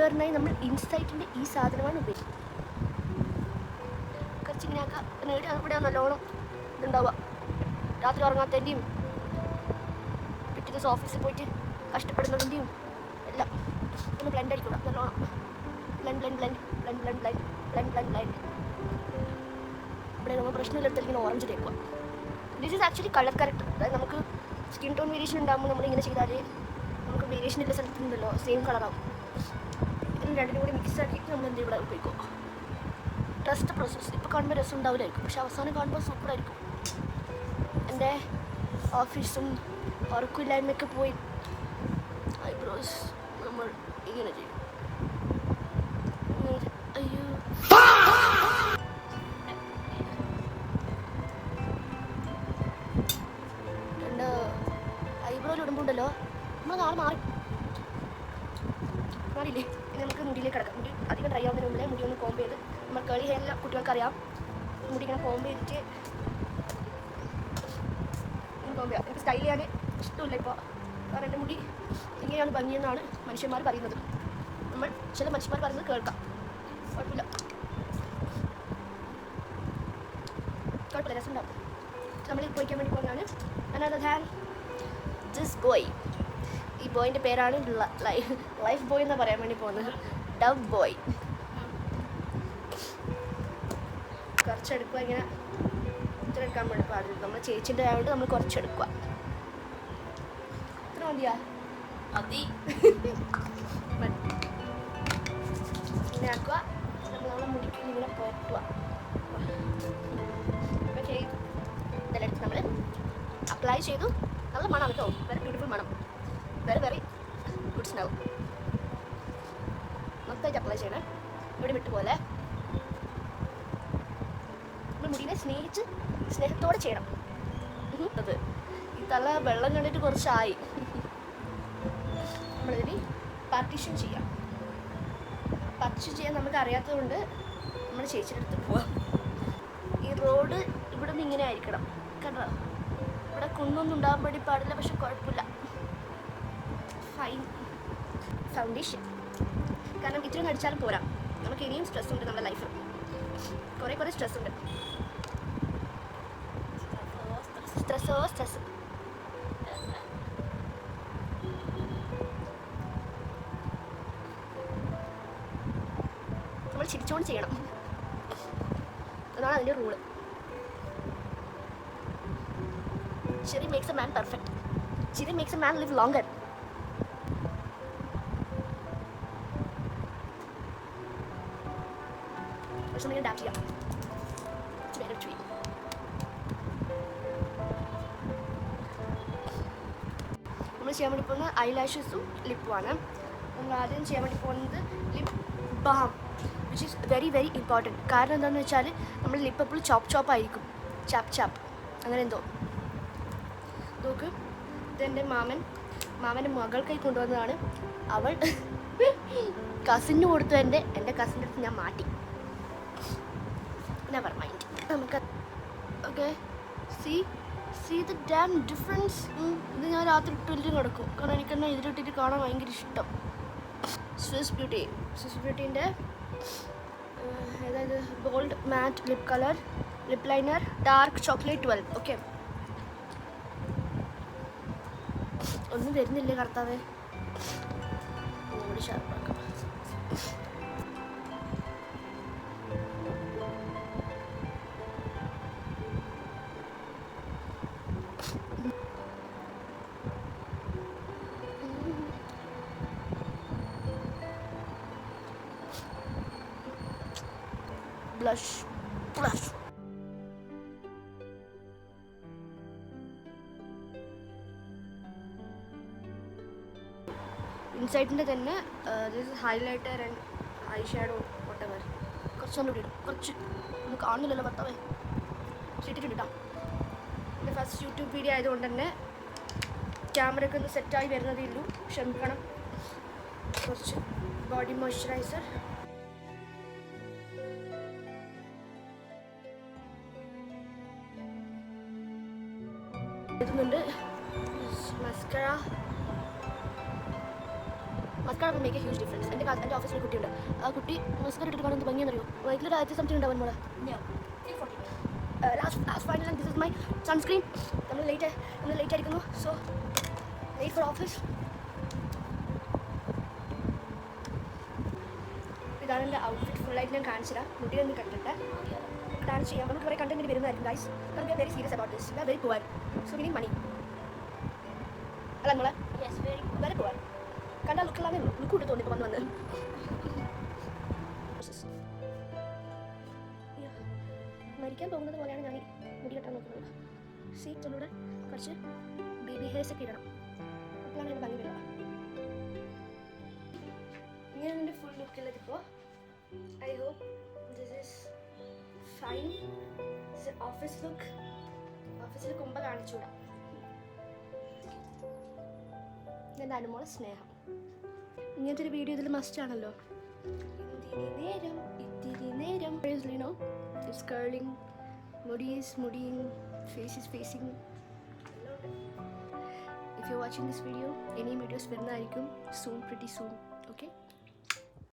കൊണ്ടുവരുന്നതിന് നമ്മൾ ഇൻസൈറ്റിൻ്റെ ഈ സാധനമാണ് ഉപയോഗിക്കുന്നത്. കുറച്ചിങ്ങനെയൊക്കെ പിന്നെ ഇവിടെ നല്ലോണം ഇതുണ്ടാവുക. രാത്രി ഉറങ്ങാത്തതിൻ്റെയും പിറ്റേ ദിവസം ഓഫീസിൽ പോയിട്ട് കഷ്ടപ്പെടുന്നതിൻ്റെയും എല്ലാം ഒന്ന് ബ്ലെൻഡ് അടിക്കുക. നല്ലോണം ബ്ലെൻഡ്. ഇവിടെ നമ്മൾ പ്രശ്നമില്ലാത്തിങ്ങനെ ഓറഞ്ച് തേക്കുക. This is actually colour correct. അതായത് നമുക്ക് സ്കിൻ ടോൺ വേരിയേഷൻ ഉണ്ടാകുമ്പോൾ നമ്മളിങ്ങനെ ചെയ്താൽ നമുക്ക് വേരിയേഷൻ ഉള്ള സ്ഥലത്തുണ്ടല്ലോ സെയിം കളറാവും. ഇതിന് രണ്ടിനും കൂടി മിക്സ് ആക്കിയിട്ട് നമ്മൾ എന്ത് ഇവിടെ ഉപയോഗിക്കും. Trust process. ഇപ്പോൾ കാണുമ്പോൾ രസം ഉണ്ടാവില്ലായിരിക്കും, പക്ഷെ അവസാനം കാണുമ്പോൾ സൂപ്പറായിരിക്കും. എൻ്റെ ഓഫീസും ഉറക്കില്ലായ്മയൊക്കെ പോയി ഐബ്രോസ് നമ്മൾ ഇങ്ങനെ ചെയ്യും. അയ്യോ എൻ്റെ ഐബ്രോയിൽ ഇടുമ്പോൾ ഉണ്ടല്ലോ നമ്മൾ നാളെ മാറിയില്ലേ. ഇനി നമുക്ക് മുടിയിലേക്ക് കിടക്കാം. മുടി അധികം ഡ്രൈ ആവുന്നതിന് മുമ്പേ മുടി ഒന്ന് കോംബ് ചെയ്ത് നമ്മൾ കേളി ഹെയറിലെ കുട്ടികൾക്കറിയാം മുടി ഇങ്ങനെ കോംബ് ചെയ്തിട്ട് കോംബ് ചെയ്യാം. എനിക്ക് സ്റ്റൈൽ ചെയ്യാൻ ഇഷ്ടമില്ല ഇപ്പോൾ, കാരണം എൻ്റെ മുടി ഇങ്ങനെയാണ് ഭംഗിയെന്നാണ് മനുഷ്യന്മാർ പറയുന്നത്. നമ്മൾ ചില മനുഷ്യന്മാർ പറയുന്നത് കേൾക്കാം, കുഴപ്പമില്ല, രസം ഉണ്ടാവും. നമ്മൾ പോയിക്കാൻ വേണ്ടി പോകുന്നതാണ് അനദർ ദാൻ ദിസ് ബോയ്. ഈ ബോയിൻ്റെ പേരാണ് ലൈഫ് ബോയ് എന്ന് പറയാൻ വേണ്ടി പോകുന്നത്. Dove boy. കുറച്ചെടുക്കുക. ഇങ്ങനെ ഇത്ര എടുക്കാൻ വേണ്ടി പാടില്ല. നമ്മൾ ചേച്ചിൻ്റെ ആയതുകൊണ്ട് നമ്മൾ കുറച്ചെടുക്കുക. ഇത്ര മതിയാ? മതി. ഇങ്ങനെ ആക്കുക. നമ്മളെ മുടിക്ക് ഇങ്ങനെ പുരട്ടുക. ഇതെല്ലാം എടുത്ത് നമ്മൾ അപ്ലൈ ചെയ്തു. നല്ല മണമാണ് കേട്ടോ, വെരി ബ്യൂട്ടിഫുൾ മണം, വെരി ഗുഡ് സ്മെൽ. മൊത്തമായിട്ട് അപ്ലൈ ചെയ്യണേ, ഇവിടെ വിട്ടുപോലെ. നമ്മൾ മുടിനെ സ്നേഹത്തോടെ ചെയ്യണം. അത് ഈ തല വെള്ളം കണ്ടിട്ട് കുറച്ചായി. നമ്മളിതിന് പാർട്ടീഷൻ ചെയ്യാം. പാർട്ടീഷൻ ചെയ്യാൻ നമുക്ക് അറിയാത്തത് കൊണ്ട് നമ്മൾ ചേച്ചിയുടെ അടുത്ത് പോവാം. ഈ റോഡ് ഇവിടെ നിന്ന് ഇങ്ങനെ ആയിരിക്കണം കേട്ടോ. ഇവിടെ കുന്നൊന്നും ഉണ്ടാകാൻ വേണ്ടി പാടില്ല, പക്ഷെ കുഴപ്പമില്ല. ഫൈൻ ഫൗണ്ടേഷൻ, കാരണം ഇത്രയും അടിച്ചാലും പോരാ. നമുക്ക് ഇനിയും സ്ട്രെസ് ഉണ്ട് നമ്മുടെ ലൈഫിൽ, കുറേ സ്ട്രെസ് ഉണ്ട്. സ്ട്രെസ് നമ്മൾ ചിരിച്ചുകൊണ്ട് ചെയ്യണം, അതാണ് അതിൻ്റെ rule. Chiri makes a man perfect. Chiri makes a man live longer. Or something like that, yeah. Tomato tree. നമ്മൾ ചെയ്യാൻ വേണ്ടി പോകുന്നത് ഐലാഷസും ലിപ്പുമാണ്. നമ്മൾ ആദ്യം ചെയ്യാൻ വേണ്ടി പോകുന്നത് lip balm, which is very important. കാരണം എന്താണെന്ന് വെച്ചാൽ നമ്മൾ ലിപ്പ് എപ്പോഴും ചോപ്പ് ആയിരിക്കും, ചാപ്പ് അങ്ങനെ എന്തോ. നോക്ക്, ഇതെൻ്റെ മാമൻ്റെ മകൾക്കായി കൊണ്ടുവന്നതാണ്. അവൾ കസിന് കൊടുത്തു. എൻ്റെ കസിൻ്റെ അടുത്ത് ഞാൻ മാറ്റി. Never mind. നമുക്ക് okay see the damn difference. ഇത് ഞാൻ രാത്രി ഇട്ടിട്ട് കിടക്കും, കാരണം എനിക്കെന്നെ ഇതിലിട്ടിട്ട് കാണാൻ ഭയങ്കര ഇഷ്ടം. സ്വിസ് ബ്യൂട്ടീൻ്റെ അതായത് ഗോൾഡ് മാറ്റ് lip colour, lip liner, dark chocolate 12. Okay, ഒന്നും വരുന്നില്ലേ കർത്താവേ. ഒന്നുകൂടി ഷാർപ്പാക്കാം. ബ്ലഷ് ഇൻസൈറ്റിൻ്റെ തന്നെ highlighter and I shadow whatever കുറച്ച് നമ്മൾ ഇടും. കുറച്ച് നമുക്ക് കാണുന്നില്ലല്ലോ ഭർത്താവേ, ഇട്ടിട്ടുണ്ട് കേട്ടോ. എൻ്റെ ഫസ്റ്റ് യൂട്യൂബ് വീഡിയോ ആയതുകൊണ്ട് തന്നെ ക്യാമറയൊക്കെ ഒന്ന് സെറ്റായി വരുന്നതേ ഉള്ളൂ, ക്ഷമിക്കണം. കുറച്ച് ബോഡി മോയ്സ്ചറൈസർ, എഴുതുന്നുണ്ട്. Mascara mascara will make a huge difference. എൻ്റെ ഓഫീസിൽ ഒരു കുട്ടിയുണ്ട്. ആ കുട്ടി മസ്കാര ഇട്ടിട്ട് കാണുന്നത് ഭംഗിയെന്നറിയോ? വൈകിട്ട് 1000 സംതിങ് ഉണ്ടാവും മോളെ. Last final and this is my sunscreen. നമ്മൾ ലേറ്റ് ആയിരിക്കുന്നു. So late four office. ഇതാണ് എൻ്റെ ഔട്ട്ഫിറ്റ്. ഫുള്ളായിട്ട് ഞാൻ കാണിച്ചില്ല. മുടിയൊന്നും കണ്ടിട്ട് ഡാൻസ് ചെയ്യാം. നമുക്ക് കുറേ കണ്ടന്റ് വരുന്നതായിരിക്കും ഗൈസ്. നമുക്ക് very serious about this. Very poor. So we need money. അല്ല മോളെ? Very poor. കണ്ടാൽ ലുക്കില്ലാതെ ലുക്ക് കൂട്ടി തോന്നി ഇപ്പോൾ വന്ന് മരിക്കാൻ പോകുന്നത് പോലെയാണ് ഞാൻ ഈ മുടി കെട്ടാൻ നോക്കുന്നത്. സീറ്റിലൂടെ കുറച്ച് ബേബി ഹെയർസ് ഒക്കെ ഇടണം. അപ്പോഴാണ് എൻ്റെ ഭംഗി വരുക. ഇങ്ങനെ എൻ്റെ ഫുൾ ലുക്കുള്ളതിപ്പോൾ. I hope this is fine. Office look. ഓഫീസിൽ കുമ്പ കാണിച്ചുകൂടാ. എൻ്റെ അനുമോളെ സ്നേഹം. ഇങ്ങനത്തെ ഒരു വീഡിയോ ഇതിൽ മസ്റ്റാണല്ലോ. ഇത്തിരി നേരം ഇറ്റ്സ് കേർലിംഗ്. മുടിയും face is facing. If you watching this video, ഇനിയും വീഡിയോസ് വരുന്നതായിരിക്കും സൂൺ, പ്രിറ്റി സൂൺ.